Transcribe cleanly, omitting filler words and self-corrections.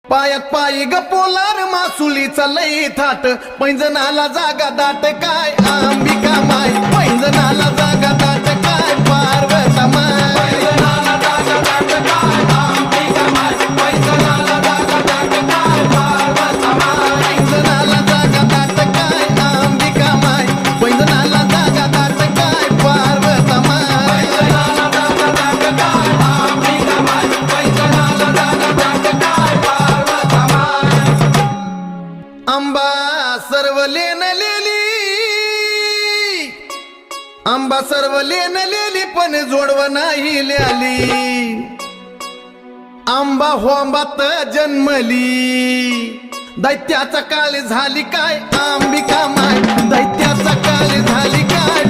पायात पायी ग पोलार मासुलीचा लई थाट पैंजनाला जागा दाट काय अंबिका माय पैंजनाला जागा दाट काय पार्वता माय पैंजनाला जागा दाट काय अंबिका माय पैंजनाला जागा दाट काय पार्वता माय पैंजनाला जागा दाट काय अंबिका माय पैंजनाला जागा दाट काय पार्वता माय पैंजनाला जागा दाट काय अंबिका माय पैंजनाला जागा दाट काय आंबा सर्व लेनलेली आंबा सर्व लेनलेली पण जोडव नाही ल्याली आंबा होंबात जन्मली दैत्याचा काळ झाली काय अंबिका माय दैत्याचा काळ झाली काय